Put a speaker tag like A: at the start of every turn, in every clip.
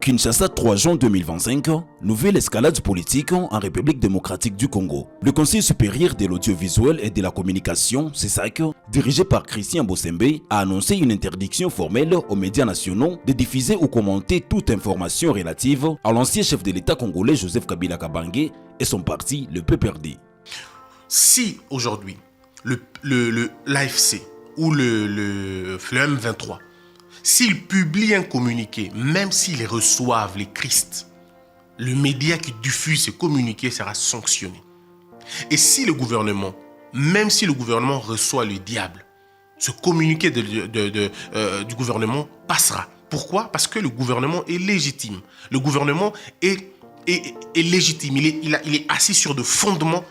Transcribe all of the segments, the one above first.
A: Kinshasa, 3 juin 2025, nouvelle escalade politique en République démocratique du Congo. Le Conseil supérieur de l'audiovisuel et de la communication, CESAC, dirigé par Christian Bossembe, a annoncé une interdiction formelle aux médias nationaux de diffuser ou commenter toute information relative à l'ancien chef de l'État congolais Joseph Kabila Kabange et son parti, le PPRD.
B: Si aujourd'hui, l'AFC ou le M23, s'ils publient un communiqué, même s'ils reçoivent les Christ, le média qui diffuse ce communiqué sera sanctionné. Et si le gouvernement, même si le gouvernement reçoit le diable, ce communiqué du gouvernement passera. Pourquoi? Parce que le gouvernement est légitime. Le gouvernement est légitime. Il est assis sur de fondements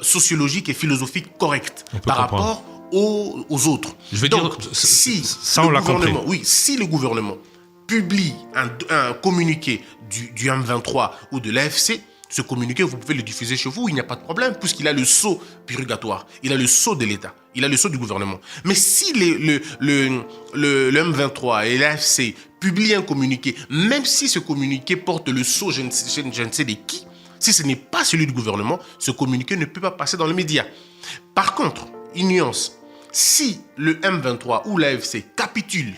B: sociologiques et philosophiques corrects par rapport aux autres.
C: Je veux
B: donc,
C: dire,
B: si le gouvernement publie un communiqué du M23 ou de l'AFC, ce communiqué, vous pouvez le diffuser chez vous, il n'y a pas de problème, puisqu'il a le sceau purgatoire, il a le sceau de l'État, il a le sceau du gouvernement. Mais si le M23 et l'AFC publient un communiqué, même si ce communiqué porte le sceau je ne sais de qui, si ce n'est pas celui du gouvernement, ce communiqué ne peut pas passer dans les médias. Par contre, une nuance, si le M23 ou l'AFC capitule,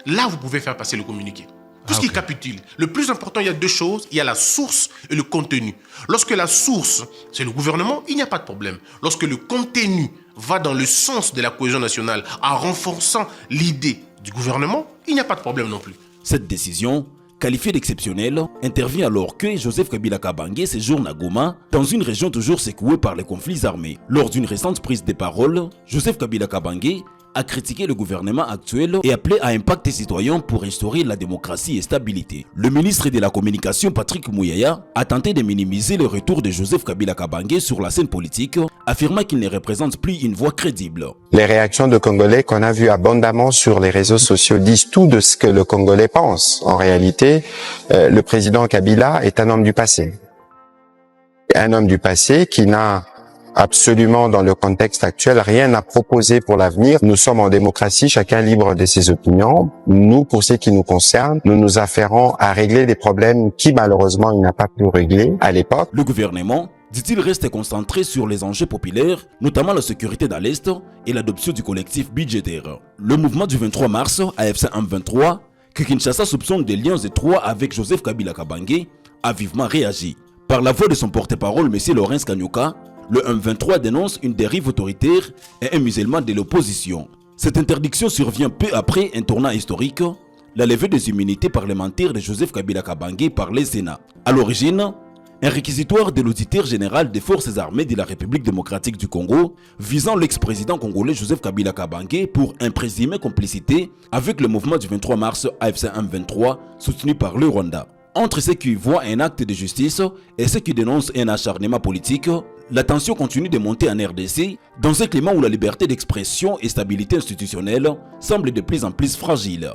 B: là vous pouvez faire passer le communiqué. Puisqu'il capitule, le plus important, il y a deux choses, il y a la source et le contenu. Lorsque la source, c'est le gouvernement, il n'y a pas de problème. Lorsque le contenu va dans le sens de la cohésion nationale, en renforçant l'idée du gouvernement, il n'y a pas de problème non plus.
A: Cette décision, qualifiée d'exceptionnelle, intervient alors que Joseph Kabila Kabange séjourne à Goma, dans une région toujours secouée par les conflits armés. Lors d'une récente prise de parole, Joseph Kabila Kabange a critiqué le gouvernement actuel et appelé à un pacte citoyen pour instaurer la démocratie et stabilité. Le ministre de la Communication, Patrick Muyaya, a tenté de minimiser le retour de Joseph Kabila Kabange sur la scène politique, affirmant qu'il ne représente plus une voix crédible.
D: Les réactions de Congolais qu'on a vues abondamment sur les réseaux sociaux disent tout de ce que le Congolais pense. En réalité, le président Kabila est un homme du passé. Un homme du passé qui n'a absolument, dans le contexte actuel, rien à proposer pour l'avenir. Nous sommes en démocratie, chacun libre de ses opinions. Nous, pour ce qui nous concerne, nous nous affairons à régler des problèmes qui, malheureusement, il n'a pas pu régler à l'époque.
A: Le gouvernement, dit-il, reste concentré sur les enjeux populaires, notamment la sécurité dans l'Est et l'adoption du collectif budgétaire. Le mouvement du 23 mars, AFC M23, que Kinshasa soupçonne des liens étroits avec Joseph Kabila Kabange, a vivement réagi. Par la voix de son porte-parole, M. Laurence Kanyuka, le M23 dénonce une dérive autoritaire et un musellement de l'opposition. Cette interdiction survient peu après un tournant historique, la levée des immunités parlementaires de Joseph Kabila Kabange par le Sénat. À l'origine, un réquisitoire de l'auditeur général des forces armées de la République démocratique du Congo visant l'ex-président congolais Joseph Kabila Kabange pour une présumée complicité avec le mouvement du 23 mars AFC M23 soutenu par le Rwanda. Entre ceux qui voient un acte de justice et ceux qui dénoncent un acharnement politique, la tension continue de monter en RDC dans un climat où la liberté d'expression et stabilité institutionnelle semblent de plus en plus fragiles.